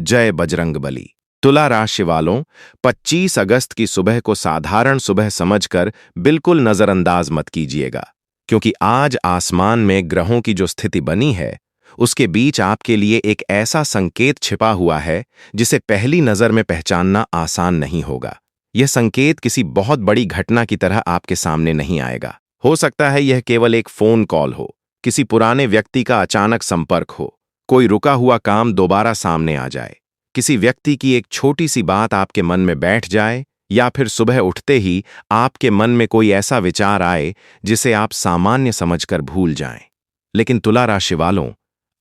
जय बजरंगबली। तुला राशि वालों, 25 अगस्त की सुबह को साधारण सुबह समझकर बिल्कुल नजरअंदाज मत कीजिएगा, क्योंकि आज आसमान में ग्रहों की जो स्थिति बनी है उसके बीच आपके लिए एक ऐसा संकेत छिपा हुआ है जिसे पहली नजर में पहचानना आसान नहीं होगा। यह संकेत किसी बहुत बड़ी घटना की तरह आपके सामने नहीं आएगा। हो सकता है यह केवल एक फोन कॉल हो, किसी पुराने व्यक्ति का अचानक संपर्क हो, कोई रुका हुआ काम दोबारा सामने आ जाए, किसी व्यक्ति की एक छोटी सी बात आपके मन में बैठ जाए, या फिर सुबह उठते ही आपके मन में कोई ऐसा विचार आए जिसे आप सामान्य समझकर भूल जाएं। लेकिन तुला राशि वालों,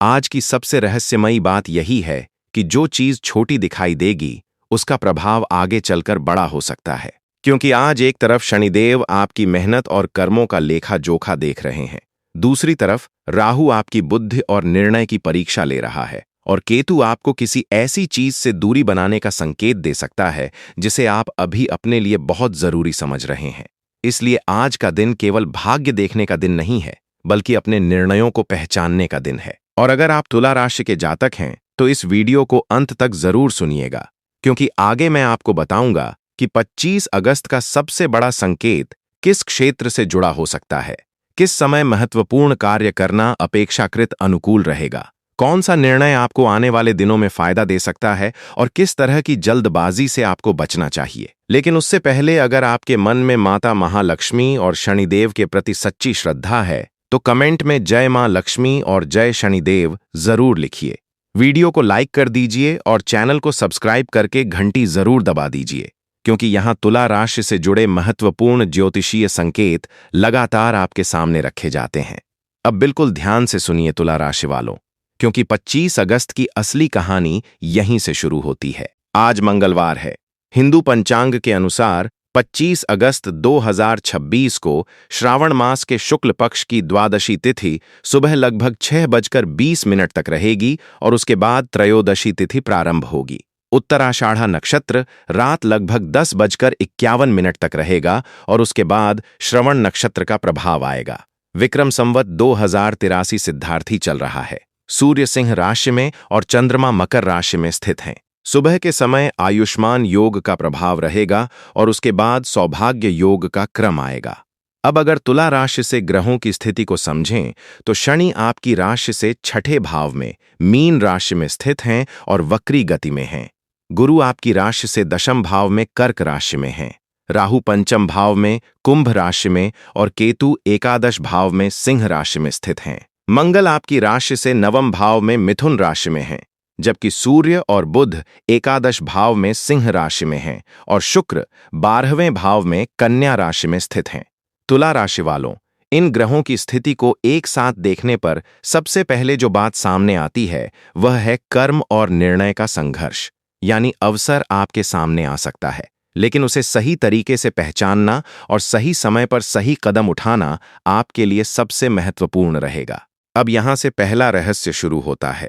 आज की सबसे रहस्यमयी बात यही है कि जो चीज छोटी दिखाई देगी उसका प्रभाव आगे चलकर बड़ा हो सकता है, क्योंकि आज एक तरफ शनिदेव आपकी मेहनत और कर्मों का लेखा जोखा देख रहे हैं, दूसरी तरफ राहु आपकी बुद्धि और निर्णय की परीक्षा ले रहा है, और केतु आपको किसी ऐसी चीज से दूरी बनाने का संकेत दे सकता है जिसे आप अभी अपने लिए बहुत जरूरी समझ रहे हैं। इसलिए आज का दिन केवल भाग्य देखने का दिन नहीं है, बल्कि अपने निर्णयों को पहचानने का दिन है। और अगर आप तुला राशि के जातक हैं तो इस वीडियो को अंत तक जरूर सुनिएगा, क्योंकि आगे मैं आपको बताऊंगा कि 25 अगस्त का सबसे बड़ा संकेत किस क्षेत्र से जुड़ा हो सकता है, किस समय महत्वपूर्ण कार्य करना अपेक्षाकृत अनुकूल रहेगा, कौन सा निर्णय आपको आने वाले दिनों में फायदा दे सकता है और किस तरह की जल्दबाजी से आपको बचना चाहिए। लेकिन उससे पहले अगर आपके मन में माता महालक्ष्मी और शनिदेव के प्रति सच्ची श्रद्धा है तो कमेंट में जय मां लक्ष्मी और जय शनिदेव जरूर लिखिए। वीडियो को लाइक कर दीजिए और चैनल को सब्सक्राइब करके घंटी जरूर दबा दीजिए, क्योंकि यहां तुला राशि से जुड़े महत्वपूर्ण ज्योतिषीय संकेत लगातार आपके सामने रखे जाते हैं। अब बिल्कुल ध्यान से सुनिए तुला राशि वालों, क्योंकि 25 अगस्त की असली कहानी यहीं से शुरू होती है। आज मंगलवार है। हिंदू पंचांग के अनुसार 25 अगस्त 2026 को श्रावण मास के शुक्ल पक्ष की द्वादशी तिथि सुबह लगभग 6:20 तक रहेगी और उसके बाद त्रयोदशी तिथि प्रारंभ होगी। उत्तराषाढ़ा नक्षत्र रात लगभग 10:51 तक रहेगा और उसके बाद श्रवण नक्षत्र का प्रभाव आएगा। विक्रम संवत 2083 सिद्धार्थी चल रहा है। सूर्य सिंह राशि में और चंद्रमा मकर राशि में स्थित हैं। सुबह के समय आयुष्मान योग का प्रभाव रहेगा और उसके बाद सौभाग्य योग का क्रम आएगा। अब अगर तुला राशि से ग्रहों की स्थिति को समझें तो शनि आपकी राशि से छठे भाव में मीन राशि में स्थित हैं और वक्री गति में हैं। गुरु आपकी राशि से दशम भाव में कर्क राशि में हैं। राहु पंचम भाव में कुंभ राशि में और केतु एकादश भाव में सिंह राशि में स्थित हैं। मंगल आपकी राशि से नवम भाव में मिथुन राशि में हैं, जबकि सूर्य और बुध एकादश भाव में सिंह राशि में हैं और शुक्र 12वें भाव में कन्या राशि में स्थित हैं। तुला राशि वालों, इन ग्रहों की स्थिति को एक साथ देखने पर सबसे पहले जो बात सामने आती है वह है कर्म और निर्णय का संघर्ष। यानी अवसर आपके सामने आ सकता है, लेकिन उसे सही तरीके से पहचानना और सही समय पर सही कदम उठाना आपके लिए सबसे महत्वपूर्ण रहेगा। अब यहां से पहला रहस्य शुरू होता है।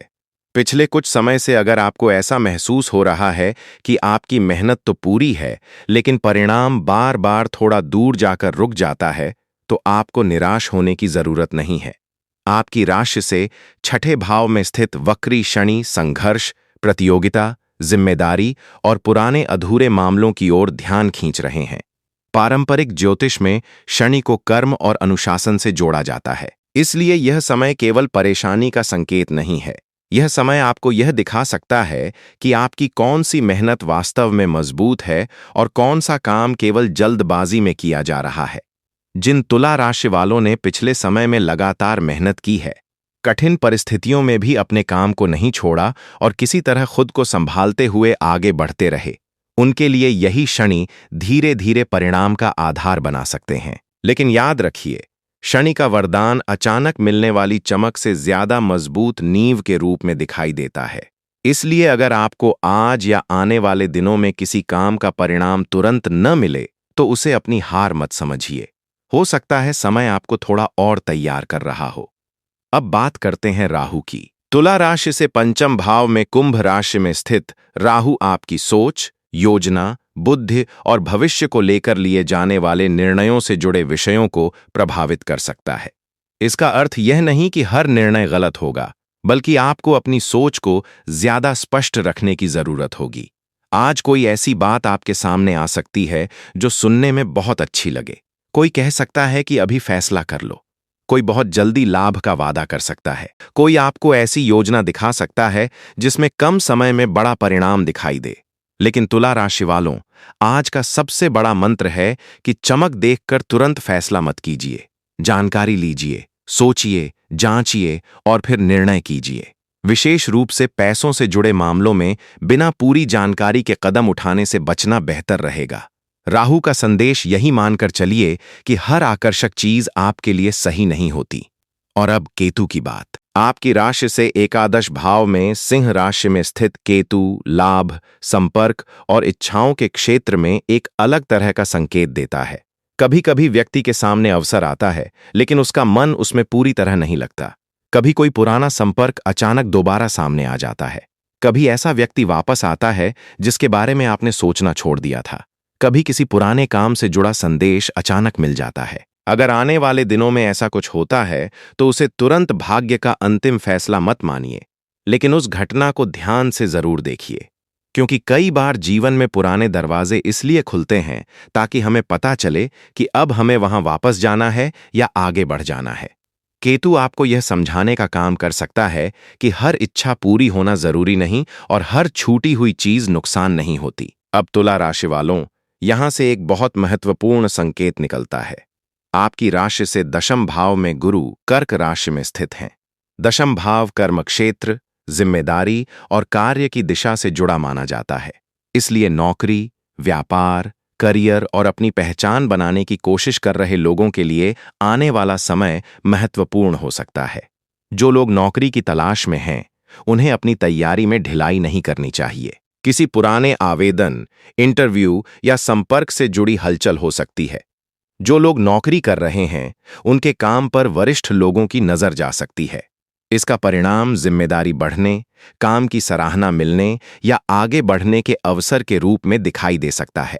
पिछले कुछ समय से अगर आपको ऐसा महसूस हो रहा है कि आपकी मेहनत तो पूरी है लेकिन परिणाम बार बार थोड़ा दूर जाकर रुक जाता है, तो आपको निराश होने की जरूरत नहीं है। आपकी राशि से छठे भाव में स्थित वक्री शनि संघर्ष, प्रतियोगिता, जिम्मेदारी और पुराने अधूरे मामलों की ओर ध्यान खींच रहे हैं। पारंपरिक ज्योतिष में शनि को कर्म और अनुशासन से जोड़ा जाता है, इसलिए यह समय केवल परेशानी का संकेत नहीं है। यह समय आपको यह दिखा सकता है कि आपकी कौन सी मेहनत वास्तव में मजबूत है और कौन सा काम केवल जल्दबाजी में किया जा रहा है। जिन तुला राशि वालों ने पिछले समय में लगातार मेहनत की है, कठिन परिस्थितियों में भी अपने काम को नहीं छोड़ा और किसी तरह खुद को संभालते हुए आगे बढ़ते रहे, उनके लिए यही शनि धीरे धीरे परिणाम का आधार बना सकते हैं। लेकिन याद रखिए, शनि का वरदान अचानक मिलने वाली चमक से ज्यादा मजबूत नींव के रूप में दिखाई देता है। इसलिए अगर आपको आज या आने वाले दिनों में किसी काम का परिणाम तुरंत न मिले तो उसे अपनी हार मत समझिए। हो सकता है समय आपको थोड़ा और तैयार कर रहा हो। अब बात करते हैं राहु की। तुला राशि से पंचम भाव में कुंभ राशि में स्थित राहु आपकी सोच, योजना, बुद्धि और भविष्य को लेकर लिए जाने वाले निर्णयों से जुड़े विषयों को प्रभावित कर सकता है। इसका अर्थ यह नहीं कि हर निर्णय गलत होगा, बल्कि आपको अपनी सोच को ज्यादा स्पष्ट रखने की जरूरत होगी। आज कोई ऐसी बात आपके सामने आ सकती है जो सुनने में बहुत अच्छी लगे। कोई कह सकता है कि अभी फैसला कर लो। कोई बहुत जल्दी लाभ का वादा कर सकता है। कोई आपको ऐसी योजना दिखा सकता है जिसमें कम समय में बड़ा परिणाम दिखाई दे। लेकिन तुला राशि वालों, आज का सबसे बड़ा मंत्र है कि चमक देखकर तुरंत फैसला मत कीजिए। जानकारी लीजिए, सोचिए, जांचिए और फिर निर्णय कीजिए। विशेष रूप से पैसों से जुड़े मामलों में बिना पूरी जानकारी के कदम उठाने से बचना बेहतर रहेगा। राहु का संदेश यही मानकर चलिए कि हर आकर्षक चीज आपके लिए सही नहीं होती। और अब केतु की बात। आपकी राशि से एकादश भाव में सिंह राशि में स्थित केतु लाभ, संपर्क और इच्छाओं के क्षेत्र में एक अलग तरह का संकेत देता है। कभी कभी व्यक्ति के सामने अवसर आता है, लेकिन उसका मन उसमें पूरी तरह नहीं लगता। कभी कोई पुराना संपर्क अचानक दोबारा सामने आ जाता है। कभी ऐसा व्यक्ति वापस आता है जिसके बारे में आपने सोचना छोड़ दिया था। कभी किसी पुराने काम से जुड़ा संदेश अचानक मिल जाता है। अगर आने वाले दिनों में ऐसा कुछ होता है तो उसे तुरंत भाग्य का अंतिम फैसला मत मानिए, लेकिन उस घटना को ध्यान से जरूर देखिए, क्योंकि कई बार जीवन में पुराने दरवाजे इसलिए खुलते हैं ताकि हमें पता चले कि अब हमें वहां वापस जाना है या आगे बढ़ जाना है। केतु आपको यह समझाने का काम कर सकता है कि हर इच्छा पूरी होना जरूरी नहीं और हर छूटी हुई चीज नुकसान नहीं होती। अब तुला राशि वालों, यहां से एक बहुत महत्वपूर्ण संकेत निकलता है। आपकी राशि से दशम भाव में गुरु कर्क राशि में स्थित हैं। दशम भाव कर्म क्षेत्र, जिम्मेदारी और कार्य की दिशा से जुड़ा माना जाता है। इसलिए नौकरी, व्यापार, करियर और अपनी पहचान बनाने की कोशिश कर रहे लोगों के लिए आने वाला समय महत्वपूर्ण हो सकता है। जो लोग नौकरी की तलाश में हैं, उन्हें अपनी तैयारी में ढिलाई नहीं करनी चाहिए। किसी पुराने आवेदन, इंटरव्यू या संपर्क से जुड़ी हलचल हो सकती है। जो लोग नौकरी कर रहे हैं, उनके काम पर वरिष्ठ लोगों की नजर जा सकती है। इसका परिणाम जिम्मेदारी बढ़ने, काम की सराहना मिलने या आगे बढ़ने के अवसर के रूप में दिखाई दे सकता है।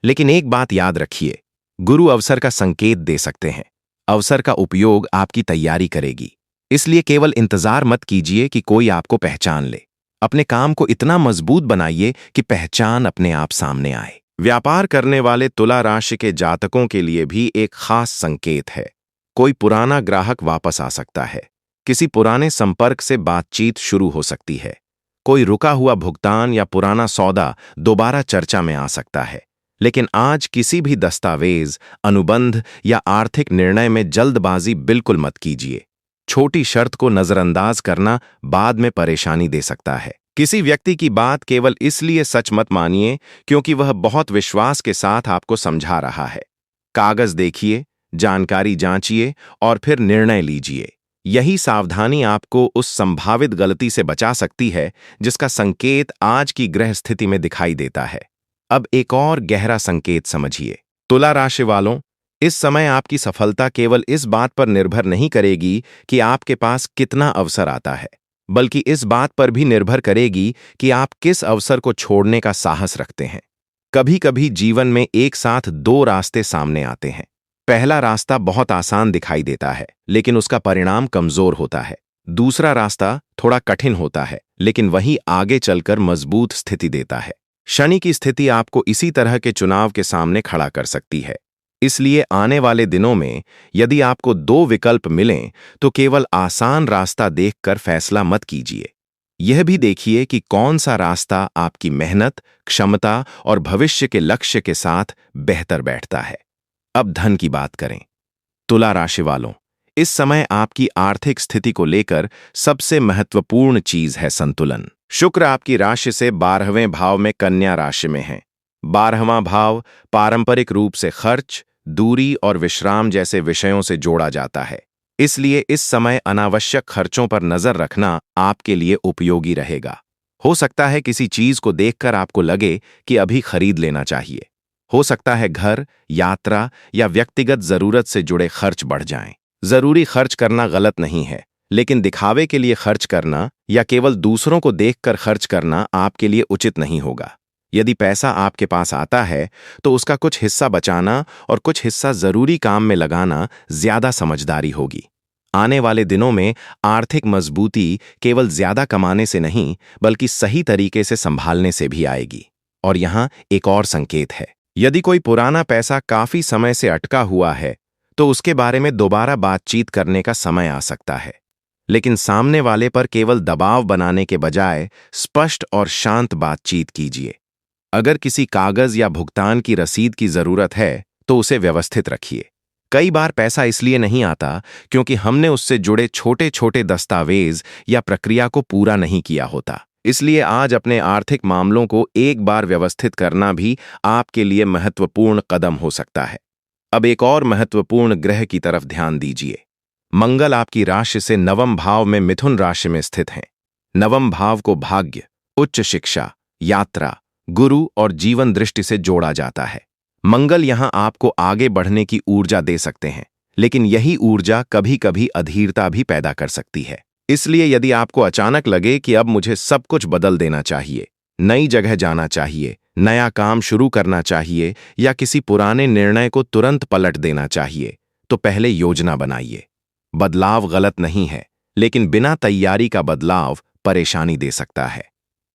लेकिन एक बात याद रखिए, गुरु अवसर का संकेत दे सकते हैं। अवसर का उपयोग आपकी तैयारी करेगी। इसलिए केवल इंतजार मत कीजिए कि कोई आपको पहचान ले। अपने काम को इतना मजबूत बनाइए कि पहचान अपने आप सामने आए। व्यापार करने वाले तुला राशि के जातकों के लिए भी एक खास संकेत है। कोई पुराना ग्राहक वापस आ सकता है। किसी पुराने संपर्क से बातचीत शुरू हो सकती है। कोई रुका हुआ भुगतान या पुराना सौदा दोबारा चर्चा में आ सकता है। लेकिन आज किसी भी दस्तावेज, अनुबंध या आर्थिक निर्णय में जल्दबाजी बिल्कुल मत कीजिए। छोटी शर्त को नजरअंदाज करना बाद में परेशानी दे सकता है। किसी व्यक्ति की बात केवल इसलिए सच मत मानिए क्योंकि वह बहुत विश्वास के साथ आपको समझा रहा है। कागज देखिए, जानकारी जांचिए और फिर निर्णय लीजिए। यही सावधानी आपको उस संभावित गलती से बचा सकती है जिसका संकेत आज की ग्रह स्थिति में दिखाई देता है। अब एक और गहरा संकेत समझिए। तुला राशि वालों, इस समय आपकी सफलता केवल इस बात पर निर्भर नहीं करेगी कि आपके पास कितना अवसर आता है, बल्कि इस बात पर भी निर्भर करेगी कि आप किस अवसर को छोड़ने का साहस रखते हैं। कभी कभी जीवन में एक साथ दो रास्ते सामने आते हैं। पहला रास्ता बहुत आसान दिखाई देता है, लेकिन उसका परिणाम कमजोर होता है। दूसरा रास्ता थोड़ा कठिन होता है, लेकिन वही आगे चलकर मजबूत स्थिति देता है। शनि की स्थिति आपको इसी तरह के चुनाव के सामने खड़ा कर सकती है। इसलिए आने वाले दिनों में यदि आपको दो विकल्प मिलें तो केवल आसान रास्ता देखकर फैसला मत कीजिए। यह भी देखिए कि कौन सा रास्ता आपकी मेहनत, क्षमता और भविष्य के लक्ष्य के साथ बेहतर बैठता है। अब धन की बात करें। तुला राशि वालों, इस समय आपकी आर्थिक स्थिति को लेकर सबसे महत्वपूर्ण चीज है संतुलन। शुक्र आपकी राशि से 12वें भाव में कन्या राशि में है। 12वां भाव पारंपरिक रूप से खर्च, दूरी और विश्राम जैसे विषयों से जोड़ा जाता है। इसलिए इस समय अनावश्यक खर्चों पर नजर रखना आपके लिए उपयोगी रहेगा। हो सकता है किसी चीज को देखकर आपको लगे कि अभी खरीद लेना चाहिए। हो सकता है घर, यात्रा या व्यक्तिगत जरूरत से जुड़े खर्च बढ़ जाएं। जरूरी खर्च करना गलत नहीं है, लेकिन दिखावे के लिए खर्च करना या केवल दूसरों को देखकर खर्च करना आपके लिए उचित नहीं होगा। यदि पैसा आपके पास आता है तो उसका कुछ हिस्सा बचाना और कुछ हिस्सा जरूरी काम में लगाना ज्यादा समझदारी होगी। आने वाले दिनों में आर्थिक मजबूती केवल ज्यादा कमाने से नहीं, बल्कि सही तरीके से संभालने से भी आएगी। और यहाँ एक और संकेत है। यदि कोई पुराना पैसा काफी समय से अटका हुआ है, तो उसके बारे में दोबारा बातचीत करने का समय आ सकता है। लेकिन सामने वाले पर केवल दबाव बनाने के बजाय स्पष्ट और शांत बातचीत कीजिए। अगर किसी कागज या भुगतान की रसीद की जरूरत है, तो उसे व्यवस्थित रखिए। कई बार पैसा इसलिए नहीं आता क्योंकि हमने उससे जुड़े छोटे छोटे दस्तावेज या प्रक्रिया को पूरा नहीं किया होता। इसलिए आज अपने आर्थिक मामलों को एक बार व्यवस्थित करना भी आपके लिए महत्वपूर्ण कदम हो सकता है। अब एक और महत्वपूर्ण ग्रह की तरफ ध्यान दीजिए। मंगल आपकी राशि से नवम भाव में मिथुन राशि में स्थित हैं। नवम भाव को भाग्य, उच्च शिक्षा, यात्रा, गुरु और जीवन दृष्टि से जोड़ा जाता है। मंगल यहां आपको आगे बढ़ने की ऊर्जा दे सकते हैं, लेकिन यही ऊर्जा कभी कभी अधीरता भी पैदा कर सकती है। इसलिए यदि आपको अचानक लगे कि अब मुझे सब कुछ बदल देना चाहिए, नई जगह जाना चाहिए, नया काम शुरू करना चाहिए या किसी पुराने निर्णय को तुरंत पलट देना चाहिए, तो पहले योजना बनाइए। बदलाव गलत नहीं है, लेकिन बिना तैयारी का बदलाव परेशानी दे सकता है।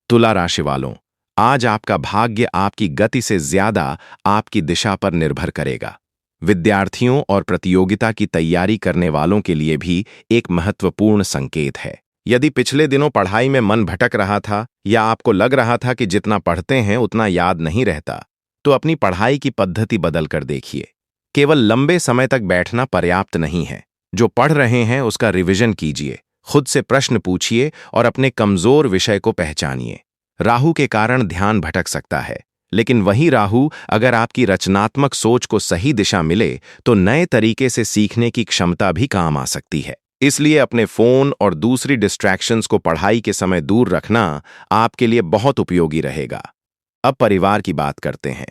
तुला राशि वालों, आज आपका भाग्य आपकी गति से ज्यादा आपकी दिशा पर निर्भर करेगा। विद्यार्थियों और प्रतियोगिता की तैयारी करने वालों के लिए भी एक महत्वपूर्ण संकेत है। यदि पिछले दिनों पढ़ाई में मन भटक रहा था या आपको लग रहा था कि जितना पढ़ते हैं उतना याद नहीं रहता, तो अपनी पढ़ाई की पद्धति बदल कर देखिए। केवल लंबे समय तक बैठना पर्याप्त नहीं है। जो पढ़ रहे हैं उसका रिवीजन कीजिए, खुद से प्रश्न पूछिए और अपने कमजोर विषय को पहचानिए। राहु के कारण ध्यान भटक सकता है, लेकिन वही राहु अगर आपकी रचनात्मक सोच को सही दिशा मिले तो नए तरीके से सीखने की क्षमता भी काम आ सकती है। इसलिए अपने फोन और दूसरी डिस्ट्रैक्शंस को पढ़ाई के समय दूर रखना आपके लिए बहुत उपयोगी रहेगा। अब परिवार की बात करते हैं।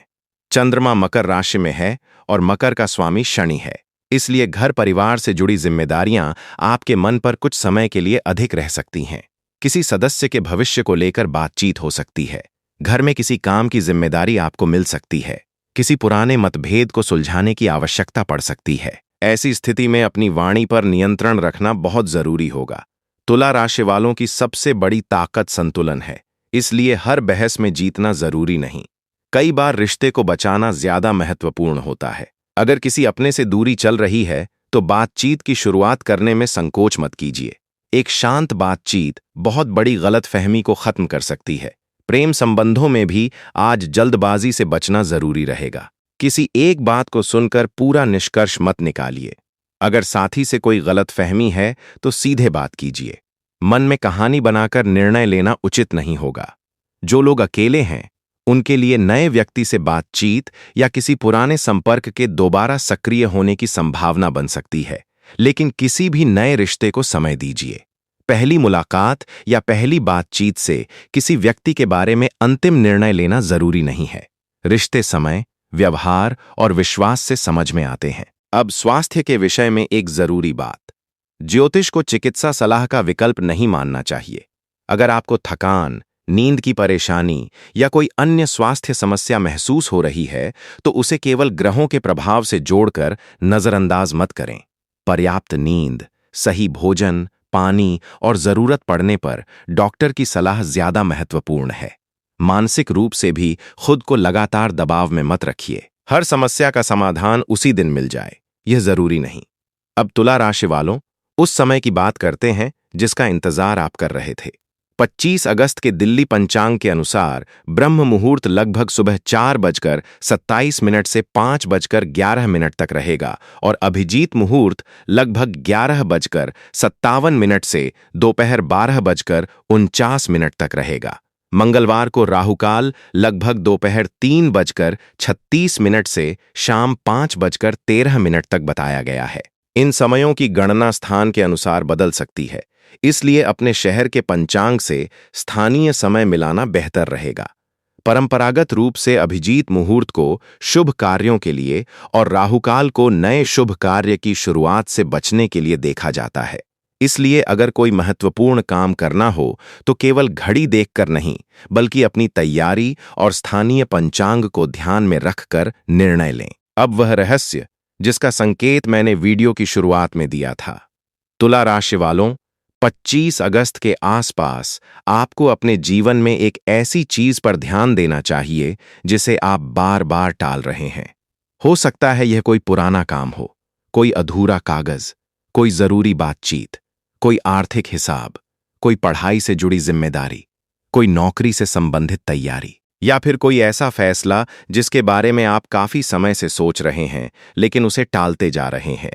चंद्रमा मकर राशि में है और मकर का स्वामी शनि है। इसलिए घर परिवार से जुड़ी जिम्मेदारियां आपके मन पर कुछ समय के लिए अधिक रह सकती हैं। किसी सदस्य के भविष्य को लेकर बातचीत हो सकती है। घर में किसी काम की जिम्मेदारी आपको मिल सकती है। किसी पुराने मतभेद को सुलझाने की आवश्यकता पड़ सकती है। ऐसी स्थिति में अपनी वाणी पर नियंत्रण रखना बहुत जरूरी होगा। तुला राशि वालों की सबसे बड़ी ताकत संतुलन है, इसलिए हर बहस में जीतना जरूरी नहीं। कई बार रिश्ते को बचाना ज्यादा महत्वपूर्ण होता है। अगर किसी अपने से दूरी चल रही है, तो बातचीत की शुरुआत करने में संकोच मत कीजिए। एक शांत बातचीत बहुत बड़ी गलतफहमी को खत्म कर सकती है। प्रेम संबंधों में भी आज जल्दबाजी से बचना जरूरी रहेगा। किसी एक बात को सुनकर पूरा निष्कर्ष मत निकालिए। अगर साथी से कोई गलतफहमी है तो सीधे बात कीजिए। मन में कहानी बनाकर निर्णय लेना उचित नहीं होगा। जो लोग अकेले हैं, उनके लिए नए व्यक्ति से बातचीत या किसी पुराने संपर्क के दोबारा सक्रिय होने की संभावना बन सकती है, लेकिन किसी भी नए रिश्ते को समय दीजिए। पहली मुलाकात या पहली बातचीत से किसी व्यक्ति के बारे में अंतिम निर्णय लेना जरूरी नहीं है। रिश्ते समय, व्यवहार और विश्वास से समझ में आते हैं। अब स्वास्थ्य के विषय में एक जरूरी बात। ज्योतिष को चिकित्सा सलाह का विकल्प नहीं मानना चाहिए। अगर आपको थकान, नींद की परेशानी या कोई अन्य स्वास्थ्य समस्या महसूस हो रही है, तो उसे केवल ग्रहों के प्रभाव से जोड़कर नजरअंदाज मत करें। पर्याप्त नींद, सही भोजन, पानी और जरूरत पड़ने पर डॉक्टर की सलाह ज्यादा महत्वपूर्ण है। मानसिक रूप से भी खुद को लगातार दबाव में मत रखिए। हर समस्या का समाधान उसी दिन मिल जाए, यह जरूरी नहीं। अब तुला राशि वालों, उस समय की बात करते हैं जिसका इंतजार आप कर रहे थे। 25 अगस्त के दिल्ली पंचांग के अनुसार ब्रह्म मुहूर्त लगभग सुबह 4:27 से 5:11 तक रहेगा और अभिजीत मुहूर्त लगभग 11:57 से दोपहर 12:49 तक रहेगा। मंगलवार को राहुकाल लगभग दोपहर 3:36 से शाम 5:13 तक बताया गया है। इन समयों की गणना स्थान के अनुसार बदल सकती है, इसलिए अपने शहर के पंचांग से स्थानीय समय मिलाना बेहतर रहेगा। परंपरागत रूप से अभिजीत मुहूर्त को शुभ कार्यों के लिए और राहुकाल को नए शुभ कार्य की शुरुआत से बचने के लिए देखा जाता है। इसलिए अगर कोई महत्वपूर्ण काम करना हो तो केवल घड़ी देखकर नहीं, बल्कि अपनी तैयारी और स्थानीय पंचांग को ध्यान में रखकर निर्णय लें। अब वह रहस्य जिसका संकेत मैंने वीडियो की शुरुआत में दिया था। तुला राशि वालों, 25 अगस्त के आसपास आपको अपने जीवन में एक ऐसी चीज पर ध्यान देना चाहिए जिसे आप बार बार टाल रहे हैं। हो सकता है यह कोई पुराना काम हो, कोई अधूरा कागज, कोई जरूरी बातचीत, कोई आर्थिक हिसाब, कोई पढ़ाई से जुड़ी जिम्मेदारी, कोई नौकरी से संबंधित तैयारी, या फिर कोई ऐसा फैसला जिसके बारे में आप काफी समय से सोच रहे हैं लेकिन उसे टालते जा रहे हैं।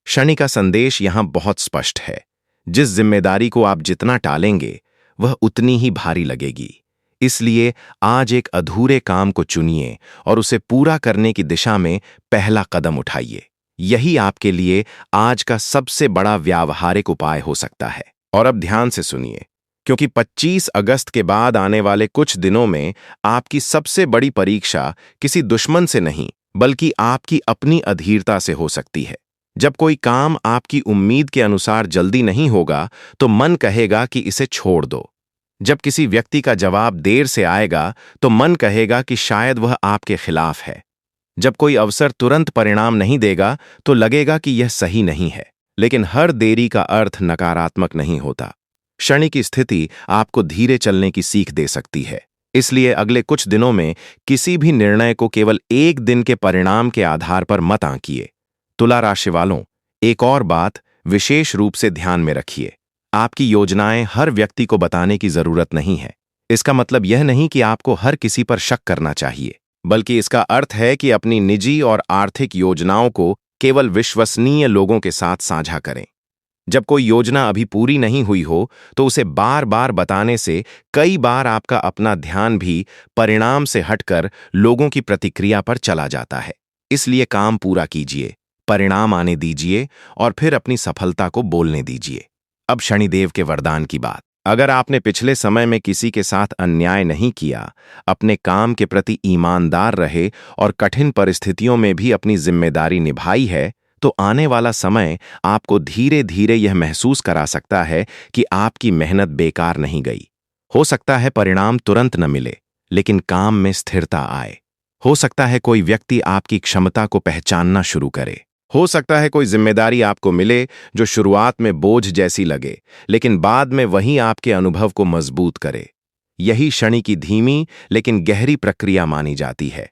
शनि का संदेश यहां बहुत स्पष्ट है। जिस जिम्मेदारी को आप जितना टालेंगे वह उतनी ही भारी लगेगी। इसलिए आज एक अधूरे काम को चुनिए और उसे पूरा करने की दिशा में पहला कदम उठाइए। यही आपके लिए आज का सबसे बड़ा व्यावहारिक उपाय हो सकता है। और अब ध्यान से सुनिए, क्योंकि 25 अगस्त के बाद आने वाले कुछ दिनों में आपकी सबसे बड़ी परीक्षा किसी दुश्मन से नहीं बल्कि आपकी अपनी अधीरता से हो सकती है। जब कोई काम आपकी उम्मीद के अनुसार जल्दी नहीं होगा तो मन कहेगा कि इसे छोड़ दो। जब किसी व्यक्ति का जवाब देर से आएगा तो मन कहेगा कि शायद वह आपके खिलाफ है। जब कोई अवसर तुरंत परिणाम नहीं देगा तो लगेगा कि यह सही नहीं है। लेकिन हर देरी का अर्थ नकारात्मक नहीं होता। शनि की स्थिति आपको धीरे चलने की सीख दे सकती है। इसलिए अगले कुछ दिनों में किसी भी निर्णय को केवल एक दिन के परिणाम के आधार पर मत आंकिए। तुला राशि वालों, एक और बात विशेष रूप से ध्यान में रखिए। आपकी योजनाएं हर व्यक्ति को बताने की जरूरत नहीं है। इसका मतलब यह नहीं कि आपको हर किसी पर शक करना चाहिए, बल्कि इसका अर्थ है कि अपनी निजी और आर्थिक योजनाओं को केवल विश्वसनीय लोगों के साथ साझा करें। जब कोई योजना अभी पूरी नहीं हुई हो तो उसे बार बार बताने से कई बार आपका अपना ध्यान भी परिणाम से हटकर लोगों की प्रतिक्रिया पर चला जाता है। इसलिए काम पूरा कीजिए, परिणाम आने दीजिए और फिर अपनी सफलता को बोलने दीजिए। अब शनिदेव के वरदान की बात। अगर आपने पिछले समय में किसी के साथ अन्याय नहीं किया, अपने काम के प्रति ईमानदार रहे और कठिन परिस्थितियों में भी अपनी जिम्मेदारी निभाई है, तो आने वाला समय आपको धीरे धीरे यह महसूस करा सकता है कि आपकी मेहनत बेकार नहीं गई। हो सकता है परिणाम तुरंत न मिले, लेकिन काम में स्थिरता आए। हो सकता है कोई व्यक्ति आपकी क्षमता को पहचानना शुरू करे। हो सकता है कोई जिम्मेदारी आपको मिले जो शुरुआत में बोझ जैसी लगे, लेकिन बाद में वही आपके अनुभव को मजबूत करे। यही शनि की धीमी लेकिन गहरी प्रक्रिया मानी जाती है।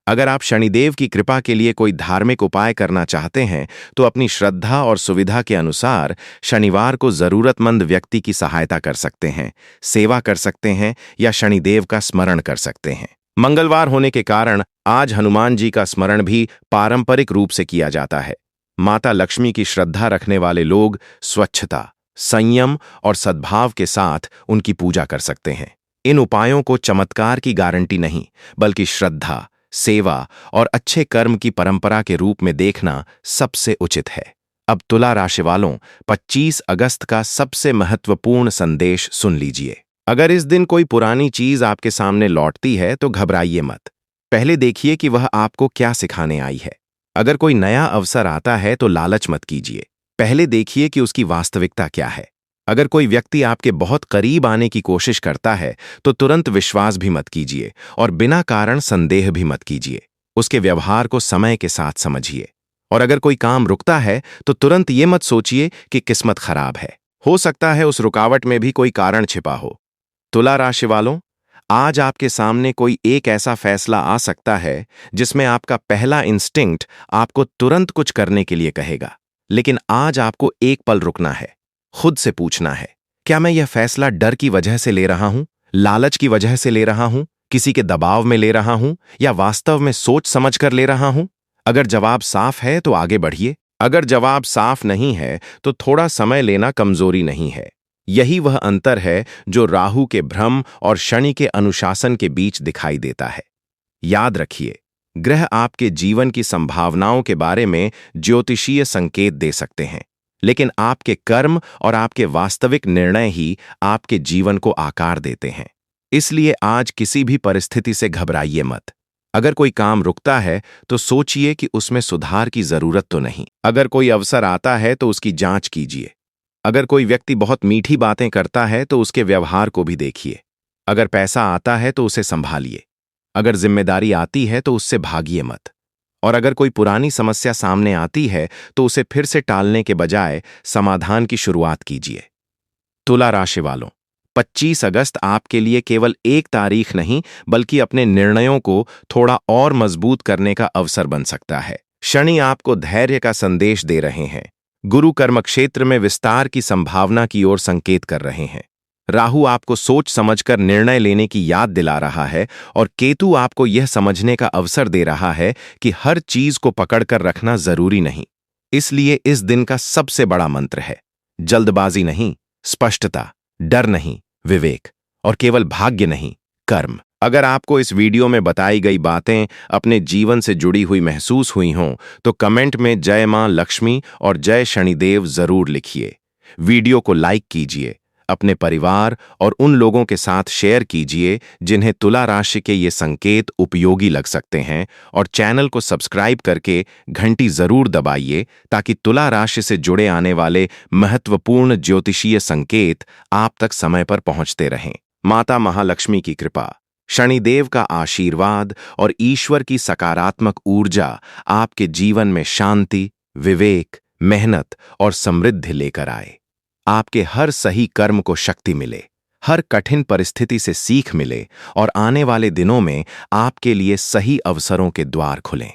अगर आप शनिदेव की कृपा के लिए कोई धार्मिक उपाय करना चाहते हैं तो अपनी श्रद्धा और सुविधा के अनुसार शनिवार को जरूरतमंद व्यक्ति की सहायता कर सकते हैं, सेवा कर सकते हैं या शनिदेव का स्मरण कर सकते हैं। मंगलवार होने के कारण आज हनुमान जी का स्मरण भी पारंपरिक रूप से किया जाता है। माता लक्ष्मी की श्रद्धा रखने वाले लोग स्वच्छता, संयम और सद्भाव के साथ उनकी पूजा कर सकते हैं। इन उपायों को चमत्कार की गारंटी नहीं, बल्कि श्रद्धा, सेवा और अच्छे कर्म की परंपरा के रूप में देखना सबसे उचित है। अब तुला राशि वालों, 25 अगस्त का सबसे महत्वपूर्ण संदेश सुन लीजिए। अगर इस दिन कोई पुरानी चीज आपके सामने लौटती है तो घबराइए मत। पहले देखिए कि वह आपको क्या सिखाने आई है। अगर कोई नया अवसर आता है तो लालच मत कीजिए। पहले देखिए कि उसकी वास्तविकता क्या है। अगर कोई व्यक्ति आपके बहुत करीब आने की कोशिश करता है तो तुरंत विश्वास भी मत कीजिए और बिना कारण संदेह भी मत कीजिए। उसके व्यवहार को समय के साथ समझिए। और अगर कोई काम रुकता है तो तुरंत ये मत सोचिए कि किस्मत खराब है। हो सकता है उस रुकावट में भी कोई कारण छिपा हो। तुला राशि वालों, आज आपके सामने कोई एक ऐसा फैसला आ सकता है जिसमें आपका पहला इंस्टिंक्ट आपको तुरंत कुछ करने के लिए कहेगा। लेकिन आज आपको एक पल रुकना है, खुद से पूछना है, क्या मैं यह फैसला डर की वजह से ले रहा हूं, लालच की वजह से ले रहा हूं, किसी के दबाव में ले रहा हूं या वास्तव में सोच समझ कर ले रहा हूं? अगर जवाब साफ है तो आगे बढ़िए। अगर जवाब साफ नहीं है तो थोड़ा समय लेना कमजोरी नहीं है। यही वह अंतर है जो राहु के भ्रम और शनि के अनुशासन के बीच दिखाई देता है। याद रखिए, ग्रह आपके जीवन की संभावनाओं के बारे में ज्योतिषीय संकेत दे सकते हैं, लेकिन आपके कर्म और आपके वास्तविक निर्णय ही आपके जीवन को आकार देते हैं। इसलिए आज किसी भी परिस्थिति से घबराइए मत। अगर कोई काम रुकता है तो सोचिए कि उसमें सुधार की जरूरत तो नहीं। अगर कोई अवसर आता है तो उसकी जांच कीजिए। अगर कोई व्यक्ति बहुत मीठी बातें करता है तो उसके व्यवहार को भी देखिए। अगर पैसा आता है तो उसे संभालिए। अगर जिम्मेदारी आती है तो उससे भागिए मत। और अगर कोई पुरानी समस्या सामने आती है तो उसे फिर से टालने के बजाय समाधान की शुरुआत कीजिए। तुला राशि वालों, 25 अगस्त आपके लिए केवल एक तारीख नहीं बल्कि अपने निर्णयों को थोड़ा और मजबूत करने का अवसर बन सकता है। शनि आपको धैर्य का संदेश दे रहे हैं। गुरु कर्म क्षेत्र में विस्तार की संभावना की ओर संकेत कर रहे हैं। राहु आपको सोच समझकर निर्णय लेने की याद दिला रहा है और केतु आपको यह समझने का अवसर दे रहा है कि हर चीज को पकड़कर रखना जरूरी नहीं। इसलिए इस दिन का सबसे बड़ा मंत्र है जल्दबाजी नहीं, स्पष्टता, डर नहीं, विवेक, और केवल भाग्य नहीं, कर्म। अगर आपको इस वीडियो में बताई गई बातें अपने जीवन से जुड़ी हुई महसूस हुई हों तो कमेंट में जय मां लक्ष्मी और जय शनिदेव जरूर लिखिए। वीडियो को लाइक कीजिए, अपने परिवार और उन लोगों के साथ शेयर कीजिए जिन्हें तुला राशि के ये संकेत उपयोगी लग सकते हैं, और चैनल को सब्सक्राइब करके घंटी जरूर दबाइए ताकि तुला राशि से जुड़े आने वाले महत्वपूर्ण ज्योतिषीय संकेत आप तक समय पर पहुंचते रहें। माता महालक्ष्मी की कृपा, शनिदेव का आशीर्वाद और ईश्वर की सकारात्मक ऊर्जा आपके जीवन में शांति, विवेक, मेहनत और समृद्धि लेकर आए। आपके हर सही कर्म को शक्ति मिले, हर कठिन परिस्थिति से सीख मिले और आने वाले दिनों में आपके लिए सही अवसरों के द्वार खुलें।